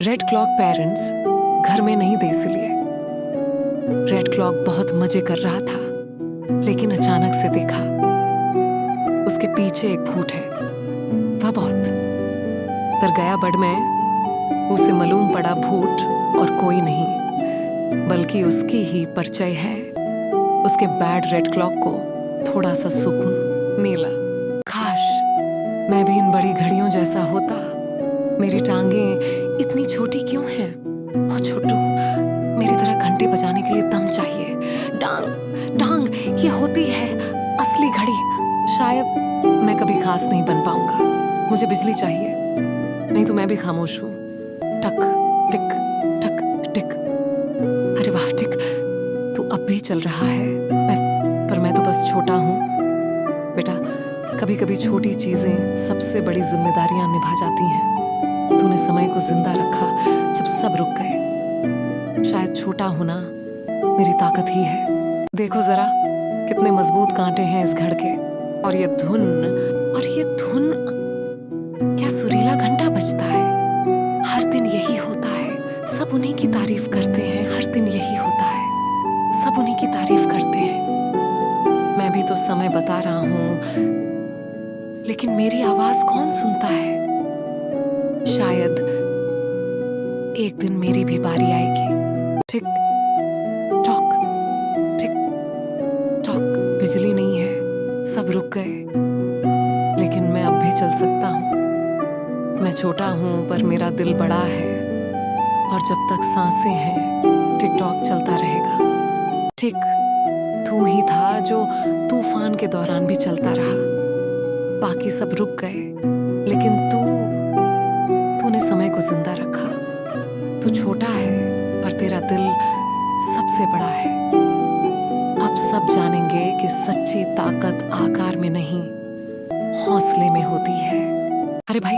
Red clock parents घर में नहीं थे, इसलिए रेड क्लॉक बहुत मजे कर रहा था, लेकिन अचानक से देखा उसके पीछे एक भूत है। वह बहुत डर गया। बड़ में उसे मालूम पड़ा भूत और कोई नहीं बल्कि उसकी ही परिचय है। उसके बैड रेड क्लॉक को थोड़ा सा सुकून मिला। काश मैं भी इन बड़ी घड़ियों जैसा होता। मेरी टांगें इतनी छोटी क्यों हैं? बहुत छोटू, मेरी तरह घंटे बजाने के लिए दम चाहिए। डांग डांग, ये होती है असली घड़ी। शायद मैं कभी खास नहीं बन पाऊंगा। मुझे बिजली चाहिए, नहीं तो मैं भी खामोश हूँ। टक टिक टक टिक। अरे वाह टिक, तू अब भी चल रहा है। पर मैं तो बस छोटा हूँ। बेटा, कभी कभी छोटी चीजें सबसे बड़ी जिम्मेदारियां निभा जाती हैं। तूने समय को जिंदा रखा जब सब रुक गए। शायद छोटा होना मेरी ताकत ही है। देखो जरा कितने मजबूत कांटे हैं इस घड़ के। और ये धुन क्या सुरीला घंटा बजता है। हर दिन यही होता है, सब उन्हीं की तारीफ करते हैं। हर दिन यही होता है, सब उन्हीं की तारीफ करते हैं। मैं भी तो समय बता रहा हूँ, लेकिन मेरी आवाज कौन सुनता है? शायद एक दिन मेरी भी बारी आएगी। Tick tock tick tock. बिजली नहीं है, सब रुक गए, लेकिन मैं अब भी चल सकता हूँ। मैं छोटा हूँ पर मेरा दिल बड़ा है, और जब तक सांसें हैं टिक टॉक चलता रहेगा। टिक, तू ही था जो तूफान के दौरान भी चलता रहा। बाकी सब रुक गए, लेकिन तूने समय को जिंदा रखा। तू छोटा है पर तेरा दिल सबसे बड़ा है। अब सब जानेंगे कि सच्ची ताकत आकार में नहीं, हौसले में होती है। अरे भाई,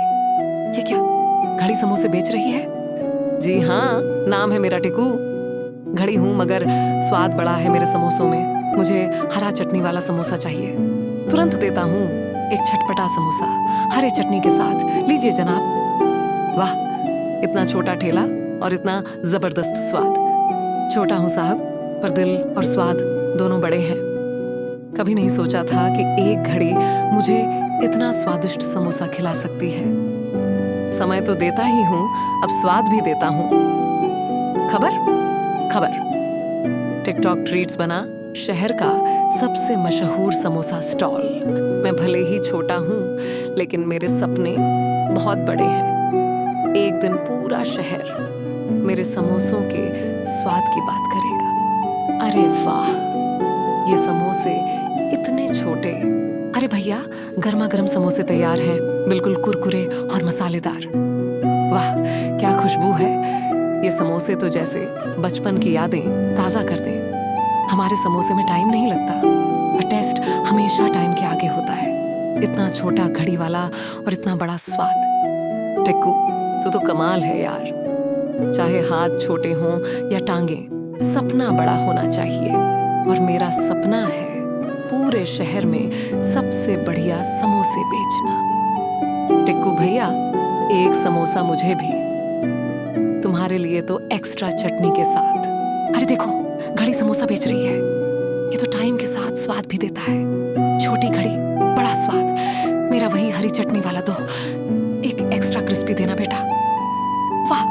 ये क्या घड़ी समोसे बेच रही है? जी हाँ, नाम है मेरा टिकू। घड़ी हूं मगर स्वाद बड़ा है मेरे समोसों में। मुझे हरा चटनी वाला समोसा चाहिए। तुरंत देता हूँ एक छटपटा समोसा हरे चटनी के साथ। लीजिए जनाब। वाह, इतना छोटा ठेला और इतना जबरदस्त स्वाद। छोटा हूं साहब, पर दिल और स्वाद दोनों बड़े हैं। कभी नहीं सोचा था कि एक घड़ी मुझे इतना स्वादिष्ट समोसा खिला सकती है। समय तो देता ही हूं, अब स्वाद भी देता हूं। खबर टिकटॉक ट्रीट्स बना शहर का सबसे मशहूर समोसा स्टॉल। मैं भले ही छोटा हूं, लेकिन मेरे सपने बहुत बड़े हैं। एक दिन पूरा शहर मेरे समोसों के स्वाद की बात करेगा। अरे वाह, ये समोसे इतने छोटे। अरे भैया, गर्मा गर्म समोसे तैयार हैं, बिल्कुल कुरकुरे और मसालेदार। वाह, क्या खुशबू है। ये समोसे तो जैसे बचपन की यादें ताजा कर दें। हमारे समोसे में टाइम नहीं लगता, पर टेस्ट हमेशा टाइम के आगे होता है। इतना छोटा घड़ी वाला और इतना बड़ा स्वाद। टिक्कू, तू तो कमाल है यार। चाहे हाथ छोटे हों या टांगे, सपना बड़ा होना चाहिए। और मेरा सपना है पूरे शहर में सबसे बढ़िया समोसे बेचना। टिक्कू भैया, एक समोसा मुझे भी। तुम्हारे लिए तो एक्स्ट्रा चटनी के साथ। अरे देखो, घड़ी समोसा बेच रही है। ये तो टाइम के साथ स्वाद भी देता है। छोटी घड़ी, बड़ा स्वाद। मेरा वही हरी चटनी वाला दो। एक एक्स्ट्रा क्रिस्पी देना बेटा। वाह,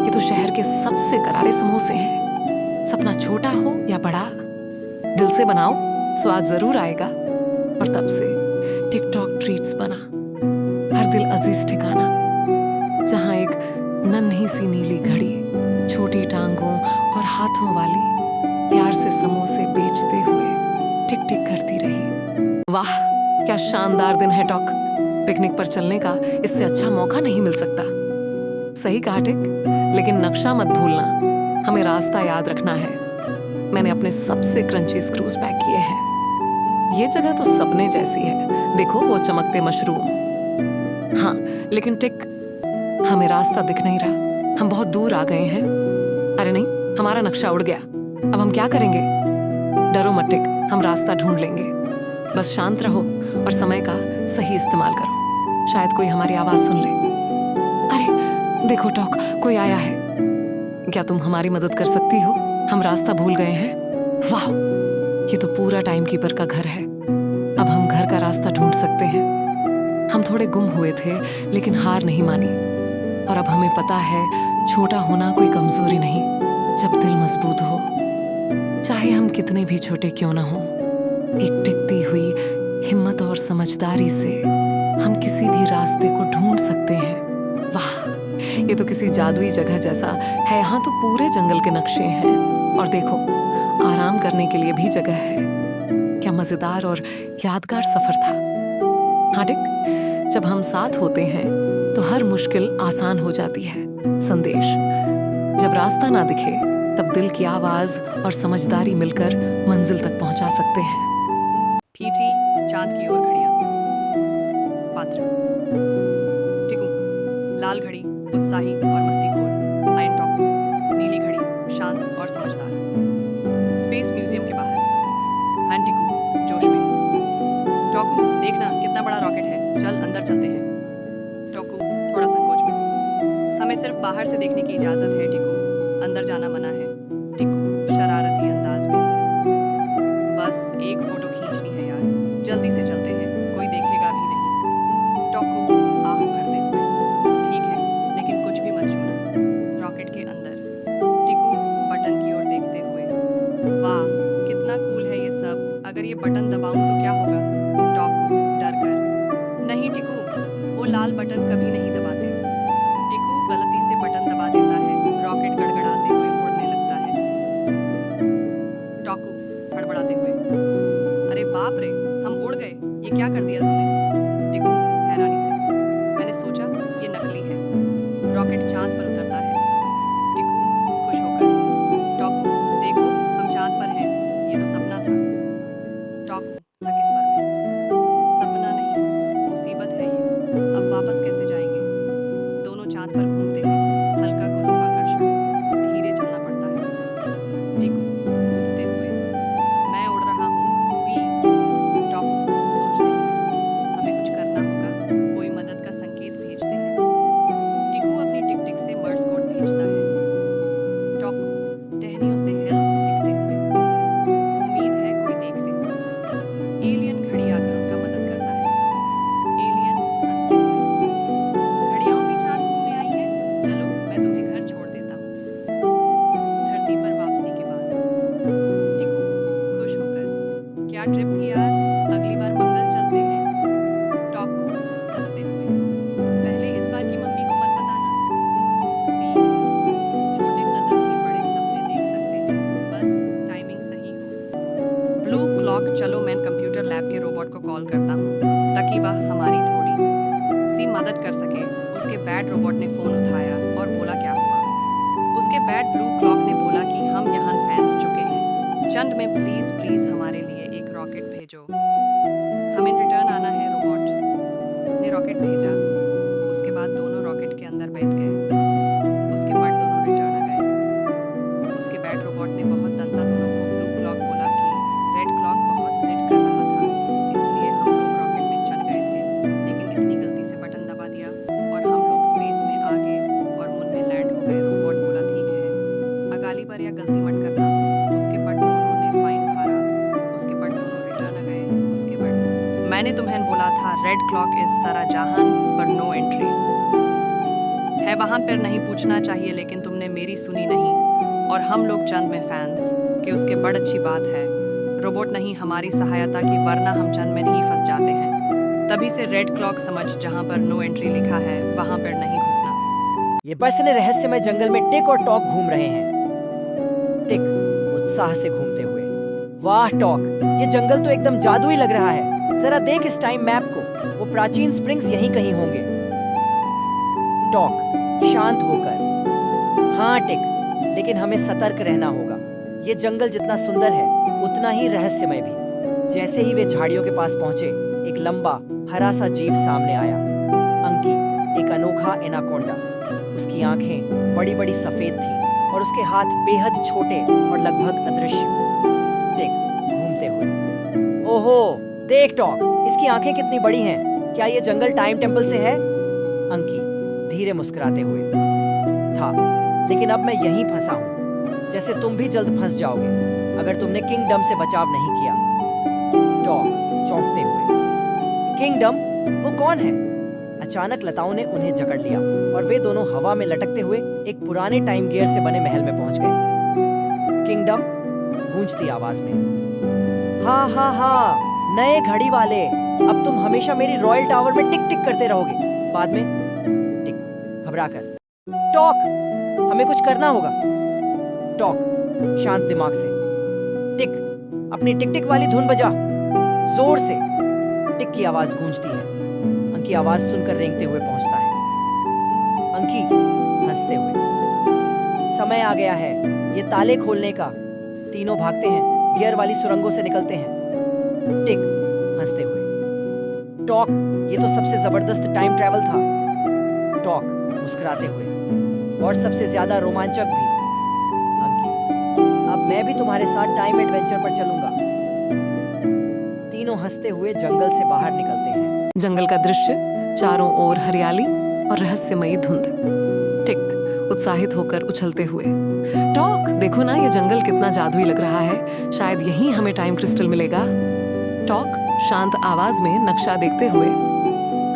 ये तो शहर के सबसे करारे समोसे हैं। सपना छोटा हो या बड़ा, दिल से बनाओ, स्वाद जरूर आएगा। और तब से टिकटॉक ट्रीट्स बना हर दिल अजीज ठिकाना, जहां एक नन्ही सी नीली घड़ी छोटी टांगों और हाथों वाली प्यार से समोसे बेचते हुए टिक टिक करती रही। वाह, क्या शानदार दिन है टॉक। पिकनिक पर चलने का इससे अच्छा मौका नहीं मिल सकता। सही कहा टिक, लेकिन नक्शा मत भूलना। हमें रास्ता याद रखना है। मैंने अपने सबसे क्रंची स्क्रूज पैक किए हैं। ये जगह तो सपने जैसी है। देखो वो चमकते मशरूम। हाँ, लेकिन टिक, हमें रास्ता दिख नहीं रहा। हम बहुत दूर आ गए हैं। अरे नहीं, हमारा नक्शा उड़ गया। अब हम क्या करेंगे? डरो मत टिक, हम रास्ता ढूंढ लेंगे। बस शांत रहो और समय का सही इस्तेमाल करो। शायद कोई हमारी आवाज सुन ले। अरे देखो टॉक, कोई आया है। क्या तुम हमारी मदद कर सकती हो? हम रास्ता भूल गए हैं। वाह, ये तो पूरा टाइम कीपर का घर है। अब हम घर का रास्ता ढूंढ सकते हैं। हम थोड़े गुम हुए थे लेकिन हार नहीं मानी, और अब हमें पता है छोटा होना कोई कमजोरी नहीं, जब दिल मजबूत हो, चाहे हम कितने भी छोटे क्यों ना हो। एक टिकती हुई हिम्मत और समझदारी से हम किसी भी रास्ते को ढूंढ सकते हैं। वाह, ये तो किसी जादुई जगह जैसा है। यहाँ तो पूरे जंगल के नक्शे हैं, और देखो आराम करने के लिए भी जगह है। क्या मजेदार और यादगार सफर था। हाँ टिक, जब हम साथ होते हैं तो हर मुश्किल आसान हो जाती है। संदेश, जब रास्ता ना दिखे तब दिल की आवाज और समझदारी मिलकर मंजिल तक पहुंचा सकते हैं। पीटी चांद की ओर घड़ियां। पात्र टिकू, लाल घड़ी उत्साही और मस्तीखोर। आयन टॉकू, नीली घड़ी शांत और समझदार। स्पेस म्यूजियम के बाहर। हन टिकू जोश में। टॉकू, देखना कितना बड़ा रॉकेट है, चल अंदर चलते हैं। टॉकू थोड़ा संकोच में, हमें सिर्फ बाहर से देखने की इजाजत है टिकू, अंदर जाना मना है। टिकू शरारती अंदाज में, बस एक फोटो खींचनी है यार, जल्दी से चलते हैं, कोई देखेगा भी नहीं। टॉकू आह भरते हुए, ठीक है लेकिन कुछ भी मत छूना। रॉकेट के अंदर। टिकू बटन की ओर देखते हुए, वाह कितना कूल है ये सब, अगर ये बटन दबाऊं तो क्या होगा? टॉकू डर कर, नहीं टिकू, वो लाल बटन कभी नहीं दबाते। टिकू गलती से बटन दबा देता है, रॉकेट गड़गड़ाते हुए उड़ने लगता है। टॉकू हड़बड़ाते हुए, अरे बाप रे, हम उड़ गए, ये क्या कर दिया तूने? टिकू हैरानी से, मैंने सोचा ये नकली है। रॉकेट चांद पर उतरता है। टिकू खुश होकर, टॉकू देखो हम चांद पर हैं, ये तो सपना था। टॉकू थके स्वर में, सपना नहीं मुसीबत है ये, अब वापस कैसे जाएंगे? दोनों चांद पर घूमते हैं, हल्का गुरुत्वाकर्षण, धीरे चलना पड़ता है। टिकू कूदते हुए, मैं उड़ रहा हूँ, वी। टॉकू सोचते हुए, हमें कुछ करना होगा, कोई मदद का संकेत भेजते हैं। टिकू अपनी टिक टिक से मर्स कोड भेजता है। टॉकू टहनियों से हेल्प लिखते हुए, उम्मीद है कोई देख ले। एलियन घड़ी आकर उनका मदद करता है। एलियन हंसते हुए, घड़ियाँ भी चांद घूमने आई हैं, चलो मैं तुम्हें घर छोड़ देता हूँ। धरती पर वापसी के बाद। टिकू खुश होकर, क्या ट्रिप थी यार, अगली बार मंगल चलते हैं। टॉकू हंसते हुए, पहले इस बार की मम्मी को मत बताना। सी, छोटे कदम भी बड़े सपने देख सकते हैं, बस टाइमिंग सही हो। ब्लू क्लॉक, चलो मैं कंप्यूटर लैब के रोबोट को कॉल करता हूँ ताकि वह हमारी थोड़ी सी मदद कर सके। उसके बैड रोबोट ने फोन उठाया और बोला क्या हुआ? उसके बैड ब्लू क्लॉक ने बोला कि हम यहाँ फैंस चुके हैं, चंद में प्लीज प्लीज हमारे लिए एक रॉकेट भेजो, हमें रिटर्न आना है। रोबोट ने रॉकेट भेजा, उसके बाद दोनों रॉकेट के अंदर बैठ गए, उसके बाद दोनों रिटर्न आ गए। उसके बैड रोबोट ने बहुत तंता दोनों को ब्लू क्लॉक बोला कि रेड क्लॉक बहुत जिद कर रहा था, इसलिए हम लोग रॉकेट में चढ़ गए थे, लेकिन इतनी गलती से बटन दबा दिया और हम लोग स्पेस में आ गए और मून में लैंड हो गए। रोबोट बोला ठीक है, अगाली बार या गलती मत करना। उसके बाद दोनों ने फाइन भरा, उसके बाद दोनों रिटर्न आ गए। उसके बाद मैंने तुम्हें बोला था रेड क्लॉक इज सारा जहां पर नो एंट्री है, वहां पर नहीं पूछना चाहिए, लेकिन तुमने मेरी सुनी नहीं, और हम लोग चंद में फैंस कि उसके बड़ अच्छी बात है। रोबोट नहीं हमारी सहायता की, वरना हम चंद में नहीं फंस जाते हैं। तभी से रेड क्लॉक समझ, जहां पर नो एंट्री लिखा है वहां पर नहीं घुसना। ये बसने रहस्यमय जंगल में टिक और टॉक घूम रहे हैं। टिक उत्साह से घूमते हुए, वाह टॉक, ये जंगल तो एकदम जादुई लग रहा है, जरा देख इस टाइम मैप को, वो प्राचीन स्प्रिंग्स यहीं कहीं होंगे। टॉक शांत होकर, हाँ टिक, लेकिन हमें सतर्क रहना होगा, ये जंगल जितना सुंदर है उतना ही रहस्यमय भी। जैसे ही वे झाड़ियों के पास पहुंचे, एक लंबा हरा सा जीव सामने आया। अंकी, एक अनोखा एनाकोंडा। उसकी आंखें बड़ी बड़ी सफेद थीं और उसके हाथ बेहद छोटे और लगभग अदृश्य। टिक घूमते हुए, ओहो देख टॉक, इसकी आंखें कितनी बड़ी हैं, क्या ये जंगल टाइम टेम्पल से है? अंकी धीरे मुस्कुराते हुए, था, लेकिन अब मैं यहीं फंसा हूँ। जैसे तुम भी जल्द फंस जाओगे अगर तुमने किंगडम से बचाव नहीं किया। टॉक चौंकते हुए, किंगडम? वो कौन है? अचानक लताओं ने उन्हें जकड़ लिया और वे दोनों हवा में लटकते हुए एक पुराने टाइम गियर से बने महल में पहुंच गए। किंगडम? गूंजती आवाज में। हाँ हाँ हाँ, नए घड़ी वाले, अब तुम हमेशा मेरी रॉयल टावर में टिक टिक करते रहोगे, बाद में टिक घबरा कर। टॉक, हमें कुछ करना होगा। टॉक शांत दिमाग से, टिक अपनी टिक टिक वाली धुन बजा, जोर से। टिक की आवाज गूंजती है। अंकी आवाज सुनकर रेंगते हुए पहुंचता है। अंकी हंसते हुए, समय आ गया है ये ताले खोलने का। तीनों भागते हैं, गियर वाली सुरंगों से निकलते हैं। टिक हंसते हुए, टॉक ये तो सबसे जबरदस्त टाइम ट्रैवल था। टॉक मुस्कुराते हुए, और सबसे ज्यादा रोमांचक भी। अंकी, अब मैं भी तुम्हारे साथ टाइम एडवेंचर पर चलूंगा। तीनों हंसते हुए जंगल से बाहर निकलते हैं। जंगल का दृश्य, चारों ओर हरियाली और रहस्यमयी धुंध। टिक उत्साहित होकर उछलते हुए, टॉक देखो ना, ये जंगल कितना जादुई लग रहा है, शायद यहीं हमें टाइम क्रिस्टल मिलेगा। टॉक शांत आवाज में नक्शा देखते हुए,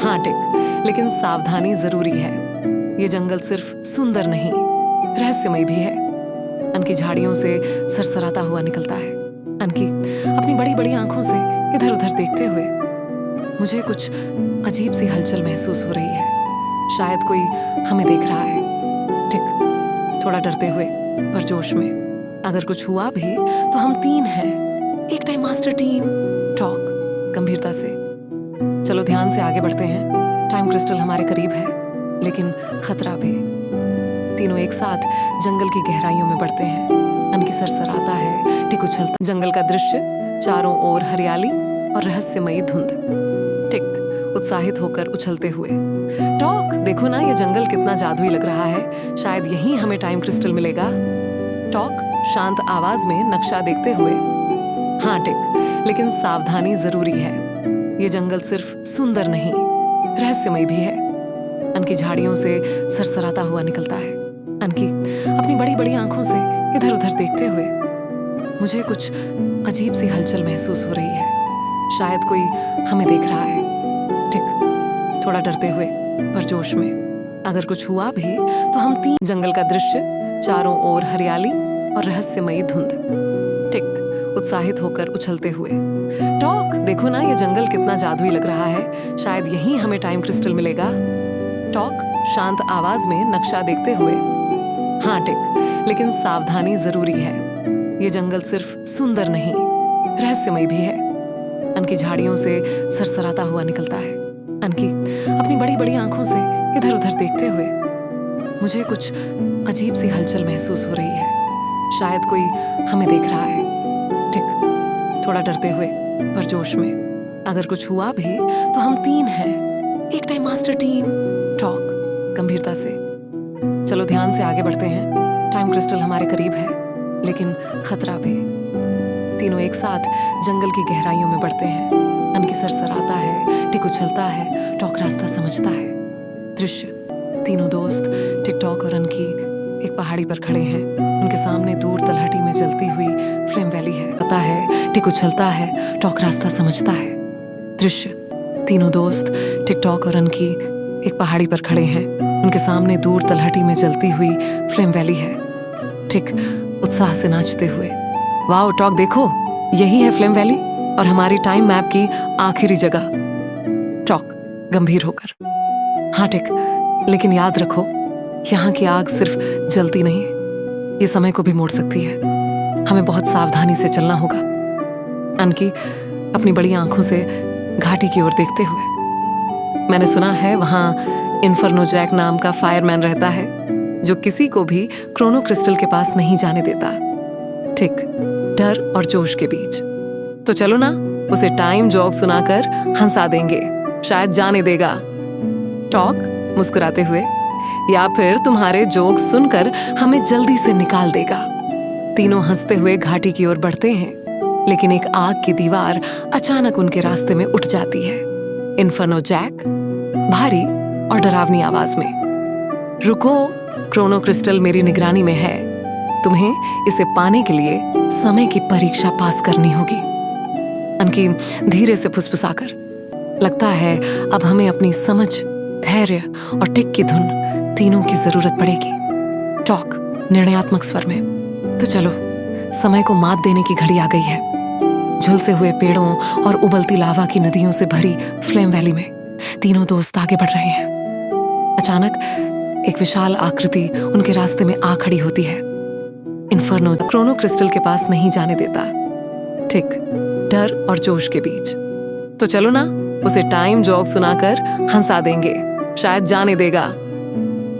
हाँ टिक, लेकिन सावधानी जरूरी है। ये जंगल सिर्फ सुंदर नहीं, रहस्यमय भी है। अनकी झाड़ियों से सरसराता हुआ निकलता है। अनकी अपनी बड़ी बड़ी आंखों से इधर उधर देखते हुए, मुझे कुछ अजीब सी हलचल महसूस हो रही है, शायद कोई हमें देख रहा है। टिक थोड़ा डरते हुए पर जोश में, अगर कुछ हुआ भी तो हम तीन हैं, एक टाइम मास्टर टीम। टॉक गंभीरता से, चलो ध्यान से आगे बढ़ते हैं, टाइम क्रिस्टल हमारे करीब है, लेकिन खतरा भी। तीनों एक साथ जंगल की गहराइयों में बढ़ते हैं। अनकी सरसराता है, टिक उछलता। जंगल का दृश्य, चारों ओर हरियाली और रहस्यमयी धुंध। टिक उत्साहित होकर उछलते हुए, टॉक देखो ना, ये जंगल कितना जादुई लग रहा है, शायद यहीं हमें टाइम क्रिस्टल मिलेगा। टॉक शांत आवाज में नक्शा देखते हुए, हाँ टिक, लेकिन सावधानी जरूरी है। ये जंगल सिर्फ सुंदर नहीं, रहस्यमय भी है। अनकी झाड़ियों से सरसराता हुआ निकलता है। अनकी अपनी बड़ी बड़ी आंखों से इधर उधर देखते हुए, मुझे कुछ अजीब सी हलचल महसूस हो रही है, शायद कोई हमें देख रहा है। टिक थोड़ा डरते हुए पर जोश में, अगर कुछ हुआ भी तो हम तीन। जंगल का दृश्य, चारों ओर हरियाली और रहस्यमयी धुंध। टिक उत्साहित होकर उछलते हुए, टॉक देखो ना, ये जंगल कितना जादुई लग रहा है, शायद यहीं हमें टाइम क्रिस्टल मिलेगा। टॉक शांत आवाज में नक्शा देखते हुए, हाँ टिक, लेकिन सावधानी जरूरी है। ये जंगल सिर्फ सुंदर नहीं, रहस्यमय भी है। अनकी झाड़ियों से सरसराता हुआ निकलता है। अनकी अपनी बड़ी बड़ी आंखों से इधर उधर देखते हुए, मुझे कुछ अजीब सी हलचल महसूस हो रही है, शायद कोई हमें देख रहा है। टिक थोड़ा डरते हुए पर जोश में, अगर कुछ हुआ भी तो हम तीन हैं, एक टाइम मास्टर टीम। टॉक गंभीरता से, चलो ध्यान से आगे बढ़ते हैं, टाइम क्रिस्टल हमारे करीब है, लेकिन खतरा भी। तीनों एक साथ जंगल की गहराइयों में बढ़ते हैं। अनकी सरसराता है, टिक उछलता है, टॉक रास्ता समझता है। दृश्य, तीनों दोस्त टिक-टॉक और अनकी एक पहाड़ी पर खड़े हैं। उनके सामने दूर तलहटी में जलती हुई फ्लेम वैली है। पता है, टिक उछलता है, टॉक रास्ता समझता है। दृश्य, तीनों दोस्त टिक-टॉक और अनकी एक पहाड़ी पर खड़े हैं। उनके सामने दूर तलहटी में जलती हुई फ्लेम वैली है। टिक उत्साह से नाचते हुए, वाओ टॉक देखो, यही है फ्लेम वैली और हमारी टाइम मैप की आखिरी जगह। टॉक गंभीर होकर, हाँ टिक, लेकिन याद रखो, यहाँ की आग सिर्फ जलती नहीं, ये समय को भी मोड़ सकती है। हमें बहुत सावधानी से चलना होगा। अनकी अपनी बड़ी आंखों से घाटी की ओर देखते हुए, मैंने सुना है वहाँ इन्फर्नो जैक नाम का फायरमैन रहता है, जो किसी को भी क्रोनो क्रिस्टल के पास नहीं जाने देता। ठीक, डर और जोश के बीच। तो चलो ना, उसे टाइम जोक सुनाकर हंसा देंगे, शायद जाने देगा। टॉक मुस्कुराते हुए, या फिर तुम्हारे जोक सुनकर हमें जल्दी से निकाल देगा। तीनों हंसते हुए घाटी की ओर बढ़ते हैं, लेकिन एक आग की दीवार अचानक उनके रास्ते में उठ जाती है। इन्फर्नो जैक भारी और डरावनी आवाज में, रुको, क्रोनो क्रिस्टल मेरी निगरानी में है। तुम्हें इसे पाने के लिए समय की परीक्षा पास करनी होगी। अनकी धीरे से फुसफुसाकर, लगता है अब हमें अपनी समझ, धैर्य और टिक की धुन तीनों की जरूरत पड़ेगी। टॉक निर्णयात्मक स्वर में, तो चलो समय को मात देने की घड़ी आ गई है। झुलसे हुए पेड़ों और उबलती लावा की नदियों से भरी फ्लेम वैली में तीनों दोस्त आगे बढ़ रहे हैं। अचानक एक विशाल आकृति उनके रास्ते में आ खड़ी होती है। इन्फर्नो क्रोनो क्रिस्टल के पास नहीं जाने देता, ठीक डर और जोश के बीच। तो चलो ना, उसे टाइम जॉग सुनाकर हंसा देंगे, शायद जाने देगा।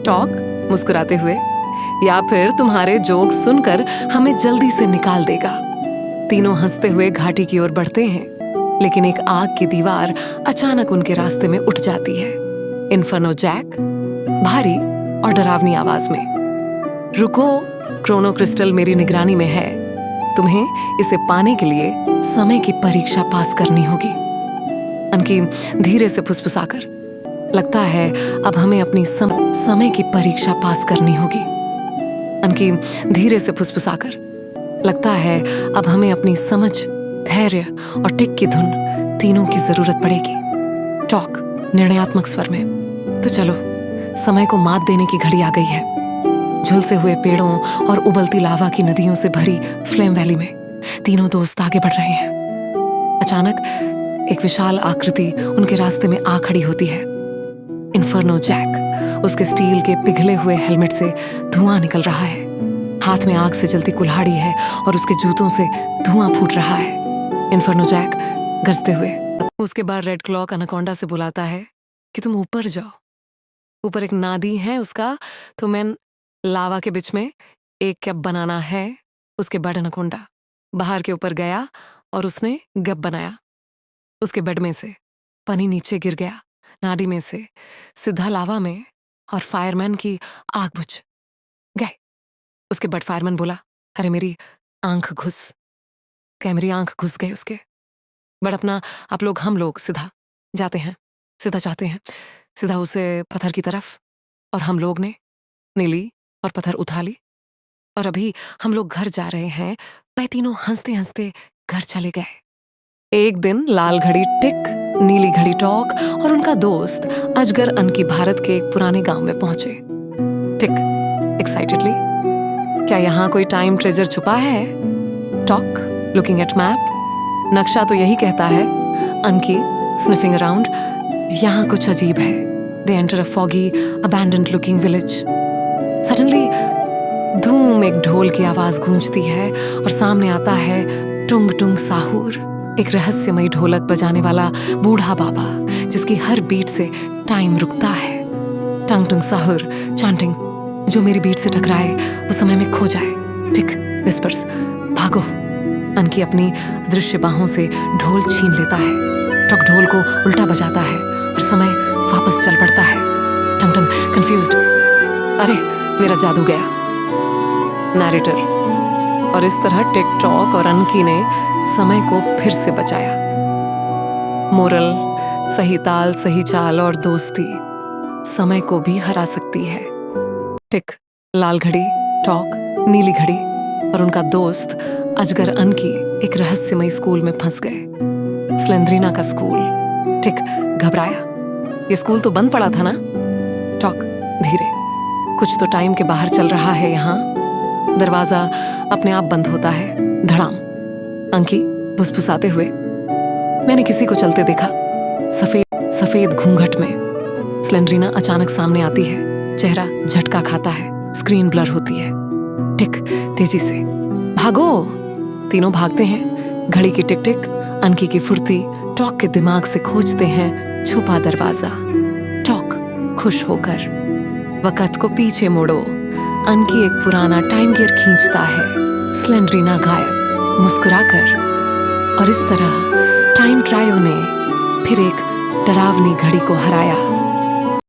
टॉक मुस्कुराते हुए, या फिर तुम्हारे जोक सुनकर हमें जल्दी से निकाल देगा। तीनों हंसते हुए घाटी की ओर बढ़ते हैं, लेकिन एक आग की दीवार अचानक उनके रास्ते में उठ जाती है। इन्फर्नो जैक भारी और डरावनी आवाज में, रुको, क्रोनो क्रिस्टल मेरी निगरानी में है। तुम्हें इसे पाने के लिए समय की परीक्षा पास करनी होगी। अनकी धीरे से फुसफुसाकर, लगता है अब हमें अपनी समय की परीक्षा पास करनी होगी। अनकी धीरे से फुसफुसाकर, लगता है अब हमें अपनी समझ, धैर्य और टिक की धुन तीनों की जरूरत पड़ेगी। टॉक निर्णयात्मक स्वर में, तो चलो समय को मात देने की घड़ी आ गई है। झुलसे हुए पेड़ों और उबलती लावा की नदियों से भरी फ्लेम वैली में तीनों दोस्त आगे बढ़ रहे हैं। अचानक एक विशाल आकृति उनके रास्ते में आ खड़ी होती है। इन्फर्नो जैक, उसके स्टील के पिघले हुए हेलमेट से धुआं निकल रहा है। हाथ में आग से जलती कुल्हाड़ी है और उसके जूतों से धुआं फूट रहा है। इन्फर्नो जैक गरजते हुए उसके बाद रेड क्लॉक अनाकोंडा से बुलाता है कि तुम ऊपर जाओ। ऊपर एक नादी है उसका, तो मैं लावा के बीच में एक कैप बनाना है। उसके बाद अनाकोंडा बाहर के ऊपर गया और उसने गप बनाया। उसके बेड में से पानी नीचे गिर गया, नाडी में से सीधा लावा में, और फायरमैन की आग बुझ गए। उसके बाद फायरमैन बोला, अरे मेरी आंख घुस क्या, मेरी आंख घुस गई उसके। बट अपना आप लोग हम लोग सीधा जाते हैं, सीधा जाते हैं, सीधा उसे पत्थर की तरफ। और हम लोग ने नीली और पत्थर उठा ली और अभी हम लोग घर जा रहे हैं। वह तीनों हंसते हंसते घर चले गए। एक दिन लाल घड़ी टिक, नीली घड़ी टॉक और उनका दोस्त अजगर अनकी भारत के एक पुराने गांव में पहुंचे। टिक एक्साइटेडली, क्या यहाँ कोई टाइम ट्रेजर छुपा है? टॉक लुकिंग एट मैप, नक्शा तो यही कहता है। अनकी स्निफिंग अराउंड, यहाँ कुछ अजीब है। They enter a foggy abandoned looking village. Suddenly धूम एक ढोल की आवाज गूंजती है और सामने आता है टुंग टुंग साहूर, एक रहस्यमयी ढोलक बजाने वाला बूढ़ा बाबा जिसकी हर बीट से टाइम रुकता है। टंग टुंग साहूर चांटिंग, जो मेरी बीट से टकराए वो समय में खो जाए। टिक विस्पर्स, भागो। अनकी अपनी अदृश्य बाहों से ढोल छीन लेता है। टॉक ढोल को उल्टा बजाता है और समय वापस चल पड़ता है। टंग टंग कंफ्यूज्ड, अरे मेरा जादू गया। नैरेटर, और इस तरह टिक टॉक और अनकी ने समय को फिर से बचाया। मोरल, सही ताल, सही चाल और दोस्ती समय को भी हरा सकती है। टिक लाल घड़ी टॉक, नीली घड़ी और उनका दोस्त अजगर अनकी एक रहस्यमयी स्कूल में फंस गए। स्लेंद्रीना का स्कूल। टिक घबराया, ये स्कूल तो बंद पड़ा था ना। टॉक धीरे, कुछ तो टाइम के बाहर चल रहा है यहाँ। दरवाजा अपने आप बंद होता है। धड़ाम। अंकी फुसफुसाते हुए, मैंने किसी को चलते देखा, सफेद घूंघट में। स्लेंड्रीना अचानक सामने आती है, चेहरा झटका खाता है, स्क्रीन ब्लर होती है। टिक तेजी से, भागो। तीनों भागते हैं। घड़ी की टिक टिक, अनकी की फुर्ती टॉक के दिमाग से खोजते हैं छुपा दरवाजा। टॉक खुश होकर, वक़्त को पीछे मोड़ो। अनकी एक पुराना टाइम गियर खींचता है। स्लेंड्रीना गायब, मुस्कुराकर। और इस तरह टाइम ट्रायो ने फिर एक डरावनी घड़ी को हराया।